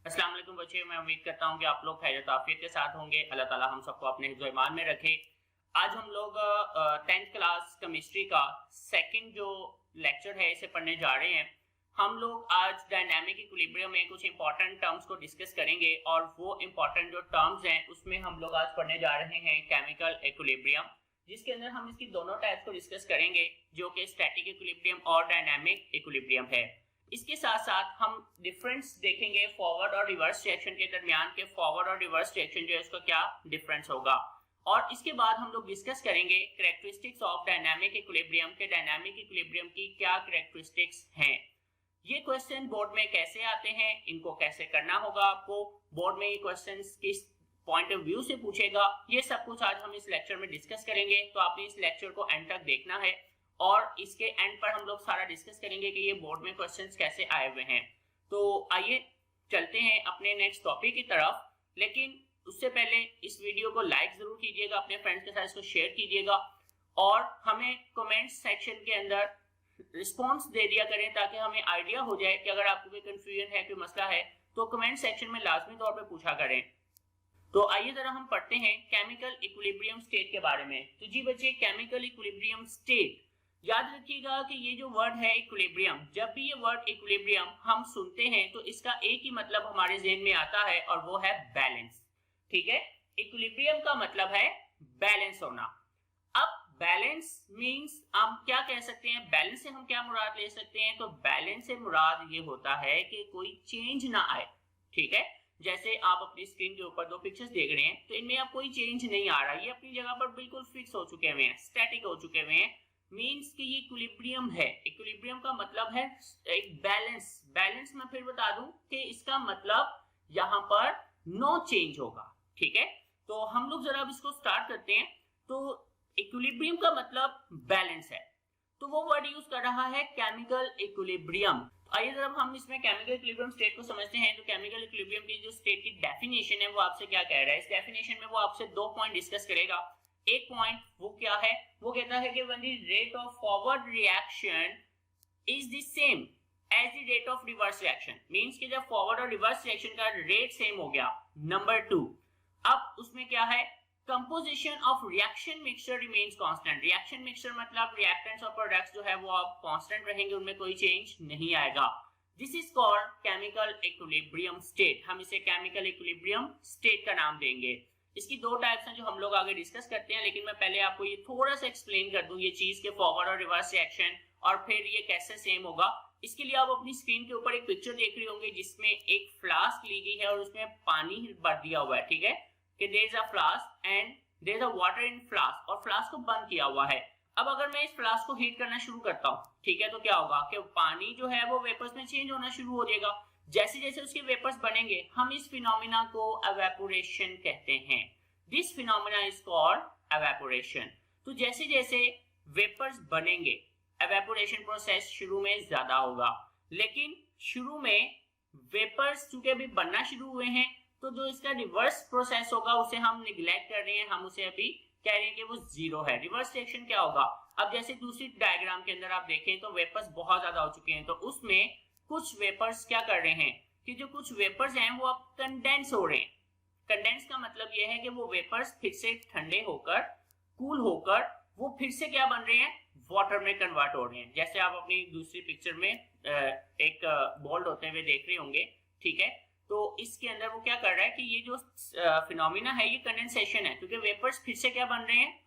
अस्सलाम वालेकुम बच्चे, मैं उम्मीद करता हूँ कि आप लोग खैरियत आफियत के साथ होंगे। अल्लाह ताला हम सबको अपने हिफ्ज़ व ईमान में रखे। आज हम लोग 10th क्लास केमिस्ट्री का सेकंड जो लेक्चर है इसे पढ़ने जा रहे हैं। हम लोग आज डायनामिक इक्विलिब्रियम में कुछ इंपॉर्टेंट टर्म्स को डिस्कस करेंगे और वो इंपॉर्टेंट जो टर्म्स हैं उसमें हम लोग आज पढ़ने जा रहे हैं केमिकल इक्विलिब्रियम, जिसके अंदर हम इसकी दोनों टाइप्स को डिस्कस करेंगे जो कि स्टैटिक इक्विलिब्रियम और डायनामिक इक्विलिब्रियम है। इसके साथ साथ हम डिफरेंस देखेंगे फॉरवर्ड और रिवर्स रिएक्शन के दरमियान के फॉरवर्ड और रिवर्स रिएक्शन जो है उसका क्या डिफरेंस होगा। और इसके बाद हम लोग डिस्कस करेंगे कैरेक्टरिस्टिक्स ऑफ डायनामिक इक्विलिब्रियम के डायनामिक इक्विलिब्रियम की क्या कैरेक्टरिस्टिक्स हैं। ये क्वेश्चन बोर्ड में कैसे आते हैं, इनको कैसे करना होगा, आपको बोर्ड में ये क्वेश्चन किस पॉइंट ऑफ व्यू से पूछेगा, ये सब कुछ आज हम इस लेक्चर में डिस्कस करेंगे। तो आपने इस लेक्चर को एंड तक देखना है और इसके एंड पर हम लोग सारा डिस्कस करेंगे कि ये बोर्ड में क्वेश्चंस कैसे आए हुए हैं। तो आइए चलते हैं अपने नेक्स्ट टॉपिक की तरफ, लेकिन उससे पहले इस वीडियो को लाइक जरूर कीजिएगा, अपने फ्रेंड्स के साथ इसको शेयर कीजिएगा और हमें कमेंट सेक्शन के अंदर रिस्पॉन्स दे दिया करें ताकि हमें आइडिया हो जाए कि अगर आपको कोई कंफ्यूजन है, कोई मसला है तो कमेंट सेक्शन में लाजमी तौर पर पूछा करें। तो आइए जरा हम पढ़ते हैं केमिकल इक्विलिब्रियम स्टेट के बारे में। तो जी बच्चे, केमिकल इक्विलिब्रियम स्टेट याद रखिएगा कि ये जो वर्ड है इक्विलिब्रियम, जब भी ये वर्ड इक्विलिब्रियम हम सुनते हैं तो इसका एक ही मतलब हमारे ज़हन में आता है और वो है बैलेंस। ठीक है, इक्विलिब्रियम का मतलब है बैलेंस होना। अब बैलेंस मींस हम क्या कह सकते हैं, बैलेंस से हम क्या मुराद ले सकते हैं, तो बैलेंस से मुराद ये होता है कि कोई चेंज ना आए। ठीक है, जैसे आप अपनी स्क्रीन के ऊपर दो पिक्चर्स देख रहे हैं तो इनमें अब कोई चेंज नहीं आ रहा, ये अपनी जगह पर बिल्कुल फिक्स हो चुके हुए हैं, स्टैटिक हो चुके हुए हैं। मींस कि ये इक्विलिब्रियम है। इक्विलिब्रियम का मतलब है एक बैलेंस। बैलेंस मैं फिर बता दूं कि इसका मतलब यहां पर नो चेंज होगा। ठीक है, तो हम लोग जरा अब इसको स्टार्ट करते हैं। तो इक्विलिब्रियम का मतलब बैलेंस है, तो वो वर्ड यूज कर रहा है केमिकल इक्विलिब्रियम। आइए जब हम इसमें केमिकल इक्विलिब्रियम स्टेट को समझते हैं तो केमिकल इक्विलिब्रियम की जो स्टेट की डेफिनेशन है वो आपसे क्या कह रहा है। इस डेफिनेशन में वो आपसे दो पॉइंट डिस्कस करेगा। एक पॉइंट वो क्या है, वो कहता है कि when the rate of forward reaction is the same as the rate of reverse reaction, means कि जब फॉरवर्ड और रिवर्स रिएक्शन का रेट सेम हो गया। नंबर 2, अब उसमें क्या है, composition of reaction mixture remains constant. Reaction mixture मतलब रिएक्टेंट्स और प्रोडक्ट्स जो है वो अब कांस्टेंट रहेंगे, उनमें कोई चेंज नहीं आएगा। This is called chemical equilibrium state. हम इसे केमिकल इक्विलिब्रियम स्टेट का नाम देंगे। इसकी दो टाइप्स हैं जो हम लोग आगे डिस्कस करते हैं, लेकिन मैं पहले आपको ये थोड़ा सा एक्सप्लेन कर दूं ये चीज के फॉरवर्ड और रिवर्स रिएक्शन और फिर ये कैसे सेम होगा। इसके लिए आप अपनी स्क्रीन के ऊपर एक पिक्चर देख रहे होंगे जिसमें एक फ्लास्क ली गई है और उसमें पानी भर दिया हुआ है। ठीक है, कि there is a flask and there is a water in flask, और फ्लास्क को बंद किया हुआ है। अब अगर मैं इस फ्लास्क को हीट करना शुरू करता हूँ, ठीक है, तो क्या होगा कि पानी जो है वो वेपर्स में चेंज होना शुरू हो जाएगा। जैसे जैसे उसके वेपर्स बनेंगे हम इस फिनोमिना को एवेपोरेशन कहते हैं। This phenomena is called evaporation. तो जैसे जैसे वेपर्स बनेंगे एवेपोरेशन प्रोसेस शुरू में ज्यादा होगा, लेकिन शुरू में वेपर्स चूंकि अभी बनना शुरू हुए हैं तो जो इसका रिवर्स प्रोसेस होगा उसे हम निगलेक्ट कर रहे हैं, हम उसे अभी कह रहे हैं कि वो जीरो है। रिवर्स रिएक्शन क्या होगा, अब जैसे दूसरी डायग्राम के अंदर आप देखें तो वेपर्स बहुत ज्यादा हो चुके हैं, तो उसमें कुछ वेपर्स क्या कर रहे हैं कि जो कुछ वेपर्स हैं वो अब कंडेंस हो रहे हैं। कंडेंस का मतलब यह है कि वो वेपर्स फिर से ठंडे होकर, कूल होकर वो फिर से क्या बन रहे हैं, वाटर में कन्वर्ट हो रहे हैं। जैसे आप अपनी दूसरी पिक्चर में एक बोल्ड होते हुए देख रहे होंगे। ठीक है, तो इसके अंदर वो क्या कर रहा है कि ये जो फिनोमिना है ये कंडेंसेशन है, क्योंकि वेपर्स फिर से क्या बन रहे हैं,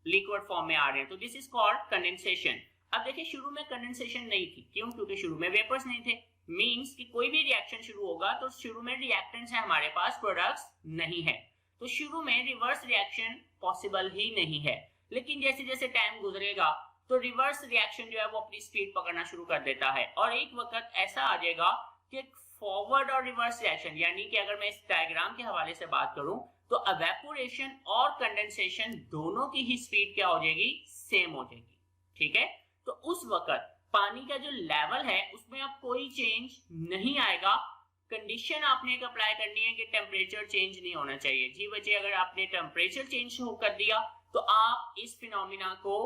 लिक्विड फॉर्म में आ रहे हैं। तो दिस इज कॉल्ड कंडेंसेशन। अब देखिए शुरू में कंडेंसेशन नहीं थी, क्यों, क्योंकि शुरू में वेपर्स नहीं थे। मींस कि कोई भी रिएक्शन शुरू होगा तो शुरू में रिएक्टेंट्स है हमारे पास, प्रोडक्ट्स नहीं है, तो शुरू में रिवर्स रिएक्शन पॉसिबल ही नहीं है। लेकिन जैसे जैसे टाइम गुजरेगा तो रिवर्स रिएक्शन जो है वो अपनी स्पीड पकड़ना शुरू कर देता है और एक वक्त ऐसा आ जाएगा कि फॉरवर्ड और रिवर्स रिएक्शन, यानी कि अगर मैं इस डायग्राम के हवाले से बात करूं तो एवेपोरेशन और कंडेंसेशन दोनों की ही स्पीड क्या हो जाएगी, सेम हो जाएगी। ठीक है, तो उस वक्त पानी का जो लेवल है उसमें अब कोई चेंज नहीं आएगा। कंडीशन आपने एक अप्लाई करनी है कि टेम्परेचर चेंज नहीं होना चाहिए। जी बच्चे, अगर आपने टेम्परेचर चेंज कर दिया तो आप इस फिनोमिना को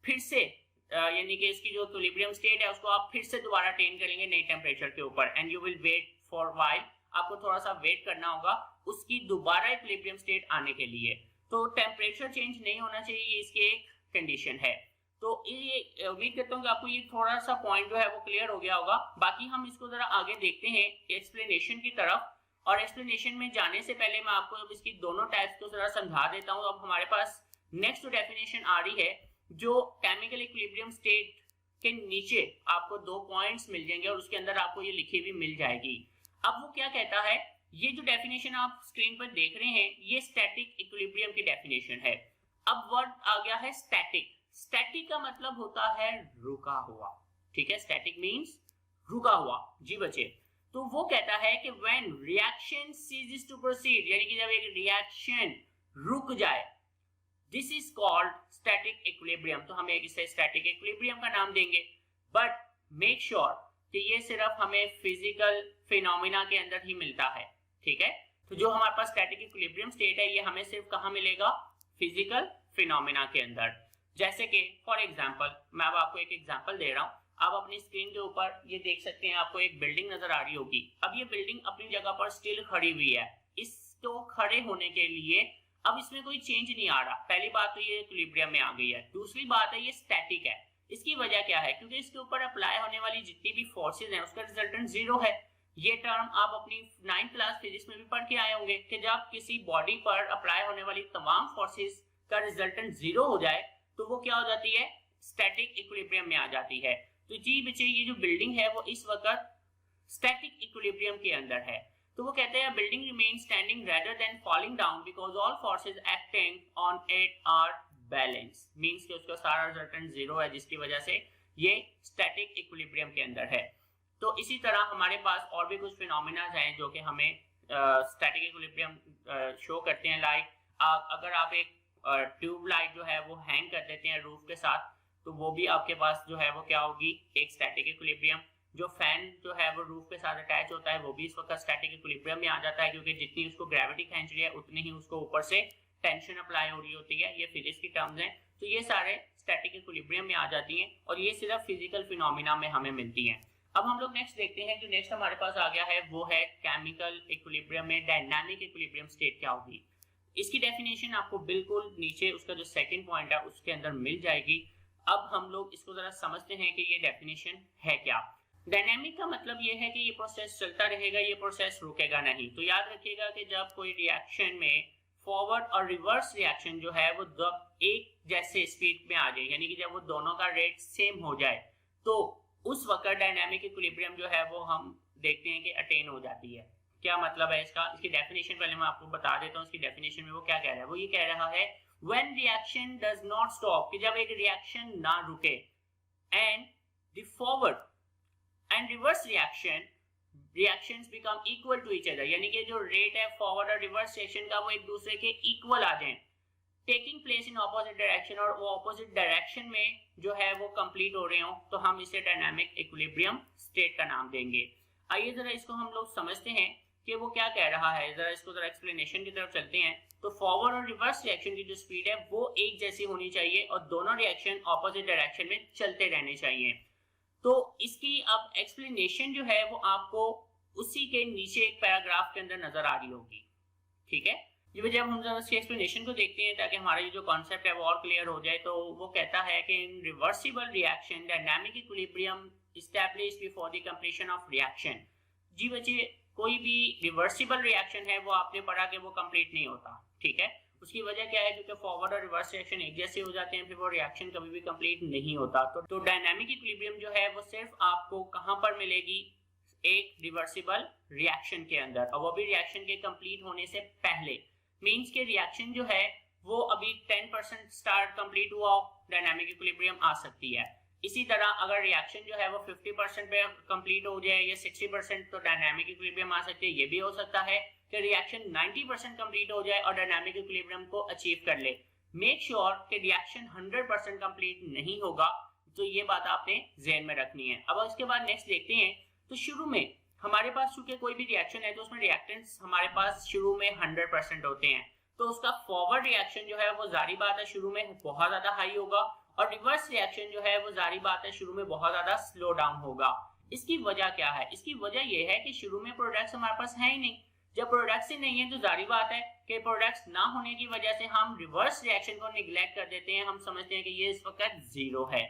फिर से यानी कि इसकी जो इक्विलिब्रियम स्टेट है उसको आप फिर से दोबारा अटेन करेंगे नई टेम्परेचर के ऊपर, and you will wait for while आपको थोड़ा सा वेट करना होगा उसकी दोबारा इक्विलिब्रियम स्टेट आने के लिए। तो टेम्परेचर चेंज नहीं होना चाहिए, ये इसकी एक कंडीशन है। तो ये उम्मीद करता हूँ कि आपको ये थोड़ा सा पॉइंट जो है वो क्लियर हो गया होगा। बाकी हम इसको जरा आगे देखते हैं एक्सप्लेनेशन की तरफ, और एक्सप्लेनेशन में जाने से पहले मैं आपको अब इसकी दोनों टाइप्स को जरा समझा देता हूँ। अब हमारे पास नेक्स्ट डेफिनेशन आ रही है जो केमिकल इक्विलिब्रियम स्टेट के नीचे आपको 2 पॉइंट्स मिल जाएंगे और उसके अंदर आपको ये लिखी हुई मिल जाएगी। अब वो क्या कहता है, ये जो डेफिनेशन आप स्क्रीन पर देख रहे हैं ये स्टैटिक इक्विलिब्रियम की डेफिनेशन है। अब वर्ड आ गया है स्टैटिक। स्टैटिक का मतलब होता है रुका हुआ, ठीक है, स्टैटिक मींस रुका हुआ। जी बच्चे, तो वो कहता है कि when reaction ceases to proceed, यानी कि जब एक रिएक्शन रुक जाए, this is called static equilibrium. तो हम एक इसे स्टैटिक इक्विलिब्रियम का नाम देंगे, बट मेक श्योर कि ये सिर्फ हमें फिजिकल फिनोमिना के अंदर ही मिलता है, ठीक है। तो जो हमारे पास स्टैटिक इक्विलिब्रियम स्टेट है ये हमें सिर्फ कहाँ मिलेगा, फिजिकल फिनोमिना के अंदर। जैसे कि फॉर एग्जांपल मैं अब आपको एक एग्जांपल दे रहा हूँ। आप अपनी स्क्रीन के ऊपर ये देख सकते हैं, आपको एक बिल्डिंग नजर आ रही होगी। अब ये बिल्डिंग अपनी जगह पर स्टिल खड़ी हुई है। इसको खड़े होने के लिए अब इसमें कोई चेंज नहीं आ रहा। पहली बात तो ये इक्विलिब्रियम में आ गई है। दूसरी बात है ये स्टैटिक है। इसकी वजह क्या है, क्योंकि इसके ऊपर अप्लाई होने वाली जितनी भी फोर्सेज हैं उसका रिजल्टेंट 0 है। ये टर्म आप अपनी 9th क्लास फिजिक्स में भी पढ़ के आए होंगे कि जब किसी बॉडी पर अप्लाई होने वाली तमाम फोर्सेज का रिजल्टेंट 0 हो जाए तो वो क्या हो जाती है, स्टैटिक इक्विलिब्रियम में आ जाती है। तो जी बच्चे, ये जो बिल्डिंग है वो इस वक्त स्टैटिक इक्विलिब्रियम के अंदर है। तो वो कहते हैं building remain standing rather than falling down because all forces acting on it are balance. Means कि उसका सारा रिजल्टेंट 0 है, जिसकी वजह से ये स्टैटिक इक्विलिब्रियम के अंदर है। तो इसी तरह हमारे पास और भी कुछ फिनोमेना हैं जो कि हमें स्टैटिक इक्विलिब्रियम शो करते हैं। लाइक अगर आप एक ट्यूब लाइट जो है वो हैंग कर देते हैं रूफ के साथ, तो वो भी आपके पास जो है वो क्या होगी, एक स्टैटिक इक्विलिब्रियम। जो फैन जो है वो रूफ के साथ अटैच होता है वो भी इस वक्त स्टैटिक इक्विलिब्रियम में आ जाता है, क्योंकि जितनी उसको ग्रेविटी खींच रही है उतनी ही उसको ऊपर से टेंशन अप्लाई हो रही होती है। ये फिजिक्स की टर्म्स हैं। तो ये सारे स्टैटिक इक्विलिब्रियम में आ जाती हैं और ये सिर्फ फिजिकल फिनोमिना में हमें मिलती हैं। अब हम लोग नेक्स्ट देखते हैं। जो नेक्स्ट हमारे पास आ गया है वो है केमिकल इक्विलिब्रियम में डायनामिक इक्विलिब्रियम स्टेट क्या होगी। इसकी डेफिनेशन आपको बिल्कुल नीचे उसका जो सेकंड पॉइंट है उसके अंदर मिल जाएगी। अब हम लोग इसको जरा समझते हैं कि ये डेफिनेशन है क्या। डायनामिक का मतलब ये है कि ये प्रोसेस चलता रहेगा, ये प्रोसेस रुकेगा नहीं। तो याद रखिएगा कि जब कोई रिएक्शन में फॉरवर्ड और रिवर्स रिएक्शन जो है वो जब एक जैसे स्पीड में आ जाए, यानी कि जब वो दोनों का रेट सेम हो जाए, तो उस वक्त डायनामिक इक्विलिब्रियम जो है वो हम देखते हैं कि अटेन हो जाती है। क्या मतलब है इसका, इसकी डेफिनेशन पहले मैं आपको बता देता हूँ। इसकी डेफिनेशन में वो क्या कह रहा है, वो ये कह रहा है when reaction does not stop, कि जब एक रिएक्शन ना रुके, and the forward and reverse reactions become equal to each other, यानी कि जो रेट है फॉरवर्ड और रिवर्स रिएक्शन का वो एक दूसरे के इक्वल आ जाए, taking place in opposite direction, और वो ऑपोजिट डायरेक्शन में जो है वो कंप्लीट हो रहे हो, तो हम इसे डायनामिक इक्विलिब्रियम स्टेट का नाम देंगे। आइए जरा इसको हम लोग समझते हैं कि वो क्या कह रहा है। जरा इसको जरा एक्सप्लेनेशन की तरफ चलते हैं। तो फॉरवर्ड और रिवर्स रिएक्शन की जो स्पीड है वो एक जैसी होनी चाहिए और दोनों रिएक्शन ऑपोजिट डायरेक्शन में चलते रहने चाहिए। तो इसकी अब एक्सप्लेनेशन जो है वो आपको उसी के नीचे एक पैराग्राफ के अंदर नजर आ रही होगी, ठीक है। ये जब हम जरा इसकी एक्सप्लेनेशन को देखते हैं ताकि हमारा ये जो कॉन्सेप्ट है वो और क्लियर हो जाए, तो वो कहता है कि in reversible reaction dynamic equilibrium established before the completion of reaction. जी बच्चे, कोई भी रिवर्सिबल रिएक्शन है वो आपने पढ़ा कि वो कंप्लीट नहीं होता, ठीक है। उसकी वजह क्या है, क्योंकि फॉरवर्ड और रिवर्स रिएक्शन एक जैसे हो जाते हैं, फिर वो रिएक्शन कभी भी कंप्लीट नहीं होता। तो डायनामिक इक्विलिब्रियम जो है वो सिर्फ आपको कहां पर मिलेगी, एक रिवर्सिबल रिएक्शन के अंदर, और वो भी रिएक्शन के कंप्लीट होने से पहले। मींस के रिएक्शन जो है वो अभी 10% स्टार्ट कंप्लीट हुआ, डायनामिक इक्विलिब्रियम आ सकती है। इसी तरह अगर रिएक्शन जो है वो 50% पे कंप्लीट हो जाए या 60%, तो डायनामिक इक्विलिब्रियम आ सकती है। ये भी हो सकता है कि रिएक्शन 90% कंप्लीट हो जाए और डायनामिक इक्विलिब्रियम को अचीव कर ले। मेक श्योर कि रिएक्शन 100% कंप्लीट नहीं होगा, तो ये बात आपने ध्यान में रखनी है। अब इसके बाद नेक्स्ट देखते हैं। तो शुरू में हमारे पास चूंकि कोई भी रिएक्शन है तो उसमें रिएक्टेंट्स हमारे पास शुरू में 100% होते हैं, तो उसका फॉरवर्ड रिएक्शन जो है वो जारी बात है शुरू में बहुत ज्यादा हाई होगा, और रिवर्स रिएक्शन जो है वो जारी बात है शुरू में बहुत ज्यादा स्लो डाउन होगा। इसकी वजह क्या है? इसकी वजह यह है कि शुरू में प्रोडक्ट्स हमारे पास है ही नहीं। जब प्रोडक्ट्स ही नहीं है तो जारी बात है कि प्रोडक्ट्स ना होने की वजह से हम रिवर्स रिएक्शन को निगलेक्ट कर देते हैं। हम समझते हैं कि ये इस वक्त जीरो है।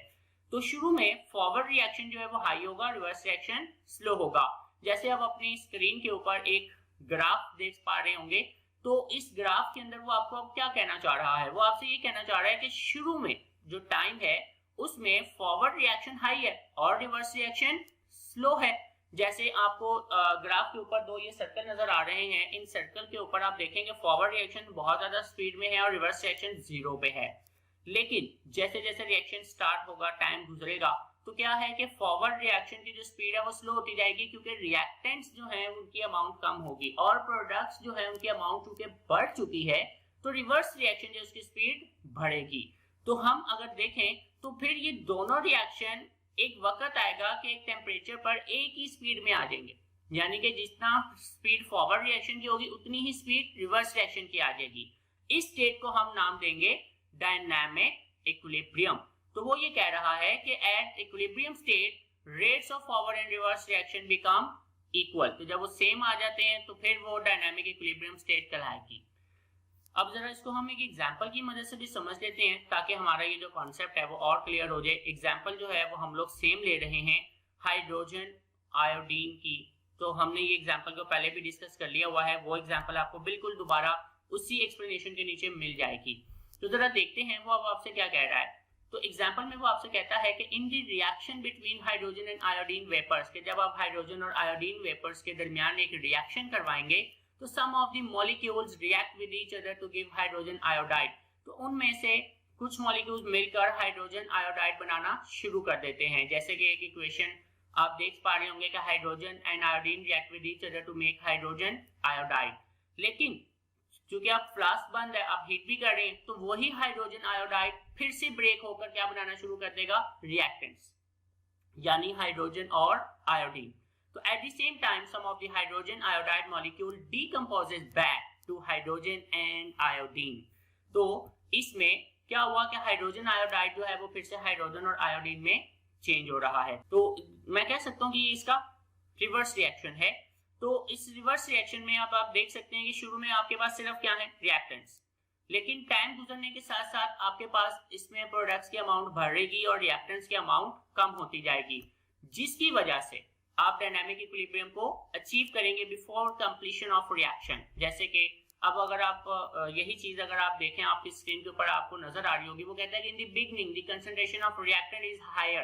तो शुरू में फॉरवर्ड रिएक्शन जो है वो हाई होगा, रिवर्स रिएक्शन स्लो होगा। जैसे आप अपनी स्क्रीन के ऊपर एक ग्राफ देख पा रहे होंगे, तो इस ग्राफ के अंदर वो आपको अब क्या कहना चाह रहा है? वो आपसे ये कहना चाह रहा है कि शुरू में जो टाइम है उसमें फॉरवर्ड रिएक्शन हाई है और रिवर्स रिएक्शन स्लो है। जैसे आपको ग्राफ के ऊपर दो ये सर्कल नजर आ रहे हैं, इन सर्कल के ऊपर आप देखेंगे फॉरवर्ड रिएक्शन बहुत ज्यादा स्पीड में है और रिवर्स रिएक्शन जीरो पे है। लेकिन जैसे जैसे रिएक्शन स्टार्ट होगा, टाइम गुजरेगा, तो क्या है कि फॉरवर्ड रिएक्शन की जो स्पीड है वो स्लो होती जाएगी, क्योंकि रिएक्टेंट्स जो हैं उनकी अमाउंट कम होगी और प्रोडक्ट्स जो है उनकी अमाउंट चूंकि बढ़ चुकी है, तो रिवर्स रिएक्शन जो उसकी स्पीड बढ़ेगी। तो हम अगर देखें तो फिर ये दोनों रिएक्शन एक वक्त आएगा कि एक टेम्परेचर पर एक ही स्पीड में आ जाएंगे, यानी कि जितना स्पीड फॉरवर्ड रिएक्शन की होगी उतनी ही स्पीड रिवर्स रिएक्शन की आ जाएगी। इस स्टेट को हम नाम देंगे डायनामिक इक्विलिब्रियम। तो वो ये कह रहा है कि at equilibrium state rates of forward and reverse reaction become equal. तो जब वो सेम आ जाते हैं तो फिर वो डायनामिक इक्विलिब्रियम स्टेट कहलाएगी। अब जरा इसको हम एक एग्जांपल की मदद से भी समझ लेते हैं ताकि हमारा ये जो कॉन्सेप्ट है वो और क्लियर हो जाए। एग्जांपल जो है वो हम लोग सेम ले रहे हैं हाइड्रोजन आयोडीन की। तो हमने ये एग्जांपल को पहले भी डिस्कस कर लिया हुआ है, वो एग्जांपल आपको बिल्कुल दोबारा उसी एक्सप्लेनेशन के नीचे मिल जाएगी। तो जरा देखते हैं वो अब आपसे क्या कह रहा है। तो एग्जांपल में वो आपसे कहता है कि in the reaction between hydrogen and iodine vapours, के जब आप हाइड्रोजन और आयोडीन वेपर्स के दरमियान एक रिएक्शन करवाएंगे तो some of the molecules react with each other to give hydrogen iodide। तो उनमें से कुछ मॉलिक्यूल्स मिलकर हाइड्रोजन आयोडाइड बनाना शुरू कर देते हैं। जैसे कि एक इक्वेशन आप देख पा रहे होंगे कि hydrogen and iodine react with each other to make hydrogen iodide. लेकिन क्योंकि आप फ्लास्क बंद है, आप हीट भी कर रहे हैं, तो वही हाइड्रोजन आयोडाइड फिर से ब्रेक होकर क्या बनाना शुरू कर देगा? रिएक्टेंट्स, यानी हाइड्रोजन और iodine. So at the same time, some of the hydrogen iodide molecule decomposes back to hydrogen and iodine। तो इसमें क्या हुआ कि हाइड्रोजन आयोडाइड जो है वो फिर से हाइड्रोजन और आयोडीन में चेंज हो रहा है। तो मैं कह सकता हूँ कि ये इसका रिवर्स रिएक्शन है। तो इस रिवर्स रिएक्शन में अब आप देख सकते हैं कि शुरू में आपके पास सिर्फ क्या है? रिएक्टेंट्स। लेकिन टाइम गुजरने के साथ साथ आपके पास इसमें प्रोडक्ट्स की अमाउंट बढ़ेगी और रिएक्टेंट्स की अमाउंट कम होती जाएगी, जिसकी वजह से आप डायनामिक इक्विलिब्रियम को अचीव करेंगे बिफोर कंप्लीशन ऑफ रिएक्शन। जैसे कि अब अगर आप यही चीज अगर आप देखें, आपकी स्क्रीन के ऊपर आपको नजर आ रही होगी, वो कहता है कि in the beginning the concentration of reactant is higher,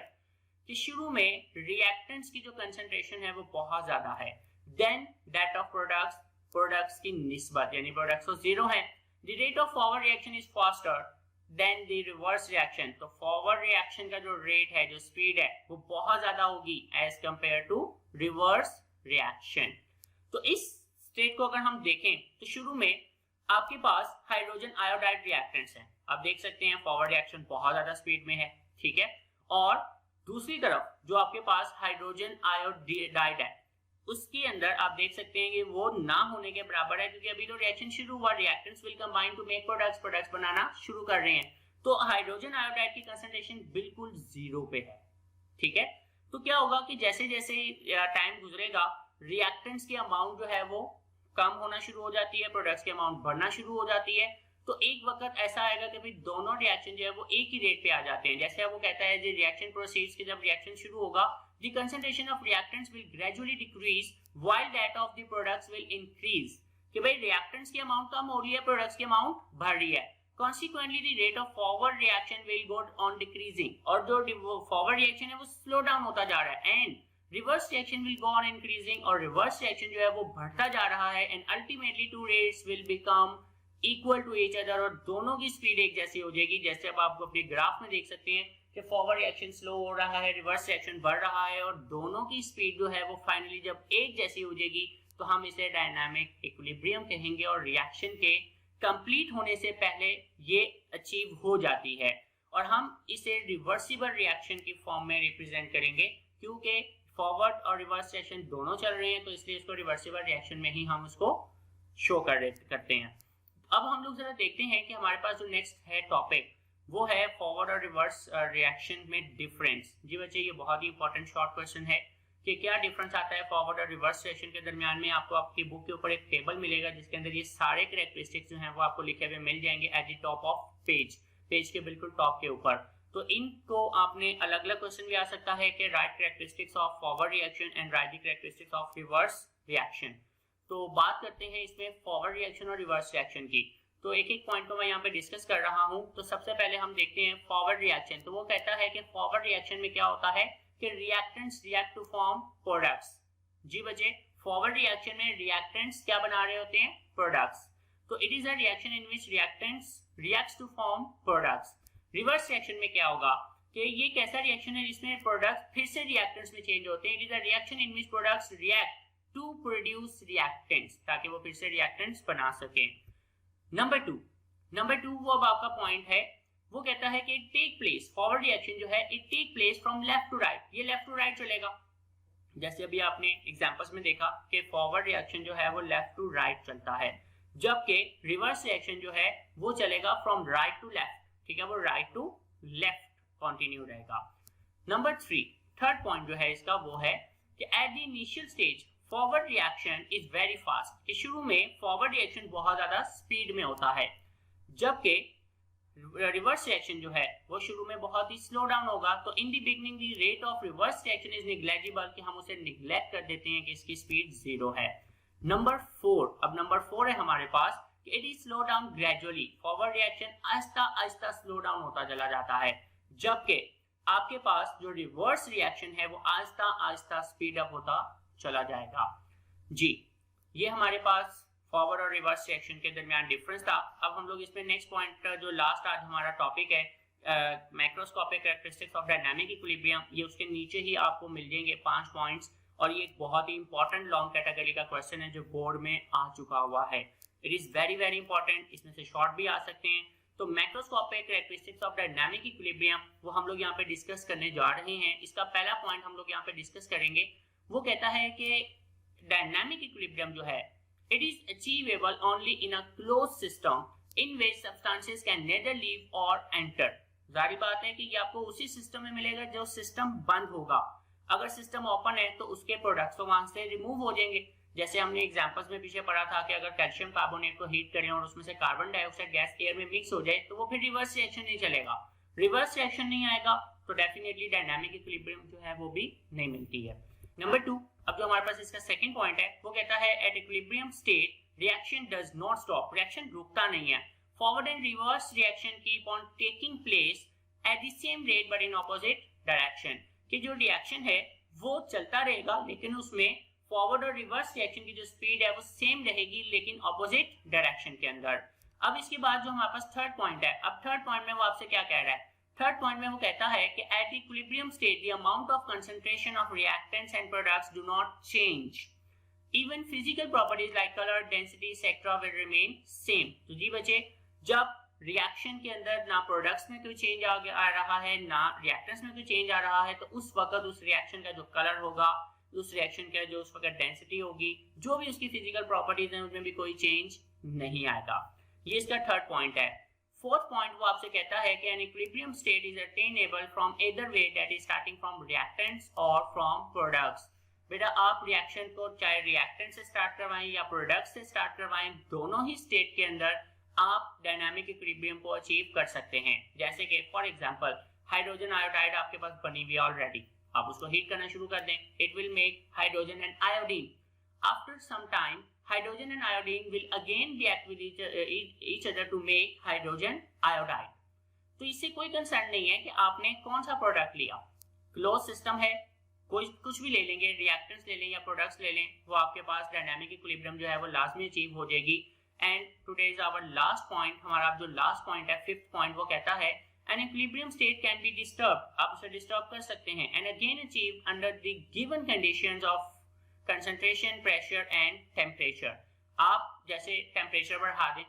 कि शुरू में रिएक्टेंट्स की जो कंसंट्रेशन है वो बहुत ज्यादा है, देन दैट ऑफ प्रोडक्ट्स की निस्बत, यानी प्रोडक्ट्स तो जीरो है। The rate of forward reaction is faster than the reverse reaction. तो फॉरवर्ड रिएक्शन का जो रेट है, जो स्पीड है, वो बहुत ज्यादा होगी as compared to reverse reaction. तो इस स्टेट को अगर हम देखें तो शुरू में आपके पास हाइड्रोजन आयोडाइड रिएक्टेंट्स हैं, आप देख सकते हैं फॉरवर्ड रिएक्शन बहुत ज्यादा स्पीड में है, ठीक है। और दूसरी तरफ जो आपके पास हाइड्रोजन आयोडाइड है उसके अंदर आप देख सकते हैं कि वो ना होने के बराबर है, क्योंकि अभी तो रिएक्शन शुरू हुआ, reactants will combine to make products बनाना शुरू कर रहे हैं। तो हाइड्रोजन आयोडाइड की कंसंट्रेशन बिल्कुल जीरो पे है, ठीक है। तो क्या होगा कि जैसे जैसे टाइम गुजरेगा रिएक्टेंट्स की अमाउंट जो है वो कम होना शुरू हो जाती है, प्रोडक्ट्स की अमाउंट बढ़ना शुरू हो जाती है। तो एक वक्त ऐसा आएगा कि दोनों रिएक्शन जो है वो एक ही रेट पे आ जाते हैं। जैसे वो कहता है रिएक्शन प्रोसीड्स कि जब रिएक्शन शुरू होगा the concentration of reactants will gradually decrease while that of the products will increase। कि भाई reactants की अमाउंट कम हो रही है, प्रोडक्ट्स की अमाउंट बढ़ रही है। Consequently the rate of forward reaction will go on decreasing, और जो forward reaction है वो slow down होता जा रहा है, and reverse reaction will go on increasing, और reverse reaction जो है वो बढ़ता जा रहा है, and ultimately two rates will become equal to each other, और दोनों की स्पीड एक जैसी हो जाएगी। जैसे अब आप अपने ग्राफ में देख सकते हैं कि फॉरवर्ड रिएक्शन स्लो हो रहा है, रिवर्स रिएक्शन बढ़ रहा है, और दोनों की स्पीड जो है वो फाइनली जब एक जैसी हो जाएगी तो हम इसे डायनामिक इक्विलिब्रियम कहेंगे, और रिएक्शन के कंप्लीट होने से पहले ये अचीव हो जाती है, और हम इसे रिवर्सिबल रिएक्शन की फॉर्म में रिप्रेजेंट करेंगे, क्योंकि फॉरवर्ड और रिवर्स रिएक्शन दोनों चल रहे हैं, तो इसलिए इसको रिवर्सिबल रिएक्शन में ही हम उसको शो करते हैं। अब हम लोग जरा देखते हैं कि हमारे पास जो नेक्स्ट है टॉपिक वो है फॉरवर्ड और रिवर्स रिएक्शन में डिफरेंस। जी बच्चे, ये बहुत ही इंपॉर्टेंट शॉर्ट क्वेश्चन है कि क्या डिफरेंस आता है फॉरवर्ड और रिवर्स रिएक्शन के दरमियान में। आपको आपकी बुक के ऊपर एक टेबल मिलेगा जिसके अंदर ये सारे कैरेक्टरिस्टिक्स जो हैं वो आपको लिखे हुए मिल जाएंगे at the top of page के बिल्कुल टॉप के ऊपर। तो इनको आपने अलग अलग क्वेश्चन भी आ सकता है कि right characteristics of forward reaction and right the characteristics of reverse reaction. तो बात करते हैं इसमें फॉरवर्ड रिएक्शन और रिवर्स रिएक्शन की। तो एक एक पॉइंट को मैं यहाँ पे डिस्कस कर रहा हूँ। तो सबसे पहले हम देखते हैं फॉरवर्ड रिएक्शन। तो वो कहता है कि फॉरवर्ड रिएक्शन में क्या होता है कि reactants react to form products. जी बच्चे, फॉरवर्ड रिएक्शन में रिएक्टेंट्स क्या बना रहे होते हैं? प्रोडक्ट्स। तो it is a reaction in which reactants reacts to form products. Reverse reaction में क्या होगा कि ये एक ऐसा रिएक्शन है जिसमें प्रोडक्ट्स फिर से रिएक्टेंट्स में चेंज होते हैं। It is a reaction in which products react to produce reactants, ताकि वो फिर से रिएक्टेंट्स बना सकें। नंबर टू वो अब आपका पॉइंट है, वो कहता है कि it take place, forward reaction जो है it take place from left to right. ये लेफ्ट टू राइट चलेगा, जैसे अभी आपने एग्जांपल्स में देखा कि फॉरवर्ड रिएक्शन जो है वो लेफ्ट टू राइट चलता है, जबकि रिवर्स रिएक्शन जो है वो चलेगा फ्रॉम राइट टू लेफ्ट। ठीक है, वो राइट टू लेफ्ट कंटिन्यू रहेगा। नंबर 3, थर्ड पॉइंट जो है इसका वो है कि at the initial stage forward reaction is very fast. शुरू में फॉरवर्ड रिएक्शन बहुत ज्यादा स्पीड में होता है, जबकि रिवर्स रिएक्शन जो है वो शुरू में बहुत ही स्लो डाउन होगा। तो इन the beginning the rate of reverse reaction is negligible, कि हम उसे निग्लेक्ट कर देते हैं कि इसकी स्पीड 0 है। नंबर 4, अब नंबर 4 है हमारे पास कि it is slow down gradually. Forward reaction Aahista Aahista slow down होता चला जाता है, जबकि आपके पास जो रिवर्स रिएक्शन है वो आहिस्ता आहिस्ता स्पीड अप होता चला जाएगा। जी, ये हमारे पास फॉरवर्ड और रिवर्स रिएक्शन के दरमियान डिफरेंस था। अब हम लोग इसमें नेक्स्ट पॉइंट जो लास्ट आज हमारा टॉपिक है macroscopic characteristics of dynamic equilibrium, ये उसके नीचे ही आपको मिल जाएंगे 5 पॉइंट्स, और ये एक बहुत ही इंपॉर्टेंट लॉन्ग कैटेगरी का क्वेश्चन है जो बोर्ड में आ चुका हुआ है। It is very very important, इसमें से शॉर्ट भी आ सकते हैं। तो macroscopic characteristics of dynamic equilibrium वो हम लोग यहाँ पे डिस्कस करने जा रहे हैं। इसका पहला पॉइंट हम लोग यहाँ पे डिस्कस करेंगे, वो कहता है कि डायनामिक इक्विलिब्रियम जो है it is achievable only in a closed system in which substances can neither leave or enter। जारी बात है कि ये आपको उसी सिस्टम में मिलेगा जो सिस्टम बंद होगा। अगर सिस्टम ओपन है तो उसके प्रोडक्ट्स तो वहां से रिमूव हो जाएंगे। जैसे हमने एग्जांपल्स में पीछे पढ़ा था कि अगर कैल्शियम कार्बोनेट को हीट करें और उसमें से कार्बन डाइऑक्साइड गैस एयर में मिक्स हो जाए तो वो फिर रिवर्स रिएक्शन नहीं चलेगा। रिवर्स रिएक्शन नहीं आएगा तो डेफिनेटली डायनामिक इक्विलिब्रियम जो है वो भी नहीं मिलती है। नंबर 2, अब जो हमारे पास इसका सेकंड पॉइंट है वो कहता है at equilibrium state reaction does not stop. Reaction रुकता नहीं है। Forward and reverse reaction keep on taking place at the same rate but in opposite direction. कि जो रिएक्शन है वो चलता रहेगा लेकिन उसमें फॉरवर्ड और रिवर्स रिएक्शन की जो स्पीड है वो सेम रहेगी लेकिन ऑपोजिट डायरेक्शन के अंदर। अब इसके बाद जो हमारे पास थर्ड पॉइंट है, अब थर्ड पॉइंट में वो आपसे क्या कह रहा है? थर्ड पॉइंट में वो कहता है कि at equilibrium state the amount of concentration of reactants and products do not change, even physical properties like colour, density etcetera will remain same. तो जी बच्चे, जब रिएक्शन के अंदर ना प्रोडक्ट्स में कोई चेंज आ रहा है ना रिएक्टेंट्स में कोई चेंज आ रहा है, तो उस वक्त उस रिएक्शन का जो कलर होगा, उस रिएक्शन का जो उस वक्त डेंसिटी होगी, जो भी उसकी फिजिकल प्रॉपर्टीज हैं उसमें भी कोई चेंज नहीं आएगा। ये इसका थर्ड पॉइंट है। फोर्थ पॉइंट वो आपसे कहता है कि an equilibrium state is attainable from either way, that is starting from reactants और फ्रॉम प्रोडक्ट्स। बेटा आप रिएक्शन को चाहे रिएक्टेंट से स्टार्ट करवाएं या प्रोडक्ट से स्टार्ट करवाएं, दोनों ही स्टेट के अंदर आप डायनामिक इक्विलिब्रियम को अचीव कर सकते हैं। जैसे कि फॉर एग्जांपल हाइड्रोजन आयोडाइड आपके पास बनी हुई है ऑलरेडी, आप उसको हीट करना शुरू कर दें, it will make hydrogen and iodine. After some time hydrogen and iodine will again react with each other to make hydrogen iodide। तो इससे कोई कंसर्न नहीं है कि आपने कौन सा प्रोडक्ट लिया, क्लोज सिस्टम है, कुछ भी ले लेंगे, रिएक्टेंट्स ले लें या प्रोडक्ट्स ले लें, वो आपके पास डायनामिक इक्विलिब्रियम जो है वो लाजमी अचीव हो जाएगी। And today is our last point, हमारा जो लास्ट पॉइंट है फिफ्थ पॉइंट, वो कहता है an equilibrium state can be disturbed, आप उसे डिस्टर्ब कर सकते हैं, and again achieved under the given conditions of concentration, pressure and temperature. आप जैसे टेम्परेचर बढ़ा दें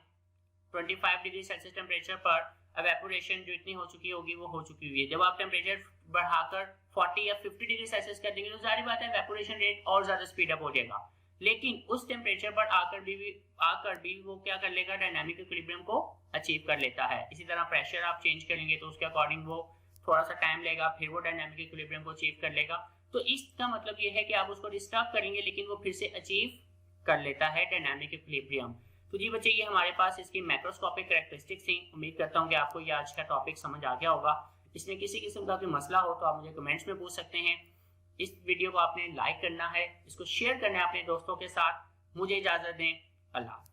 25 डिग्री सेल्सियस टेम्परेचर पर, एवेपोरेशन जो इतनी हो चुकी होगी वो हो चुकी हुई है। जब आप टेम्परेचर बढ़ाकर 40 या 50 डिग्री सेल्सियस कर देंगे तो जाहिर बात है एवेपोरेशन रेट और ज्यादा स्पीड अप हो जाएगा, लेकिन उस टेम्परेचर पर आकर भी वो क्या कर लेगा, डायनामिक इक्विलिब्रियम को अचीव कर लेता है। इसी तरह प्रेशर आप चेंज करेंगे तो उसके अकॉर्डिंग वो थोड़ा सा टाइम लेगा, फिर वो डायनामिक इक्विलिब्रियम को अचीव कर लेगा। तो इसका मतलब ये है कि आप उसको डिस्टर्ब करेंगे लेकिन वो फिर से अचीव कर लेता है डायनामिक इक्विलिब्रियम। तो जी बच्चे, ये हमारे पास इसकी मैक्रोस्कोपिक कैरेक्टरिस्टिक्स थी। उम्मीद करता हूँ कि आपको ये आज का टॉपिक समझ आ गया होगा। इसमें किसी किस्म का कोई मसला हो तो आप मुझे कमेंट्स में पूछ सकते हैं। इस वीडियो को आपने लाइक करना है, इसको शेयर करना है अपने दोस्तों के साथ। मुझे इजाजत दें, अल्लाह।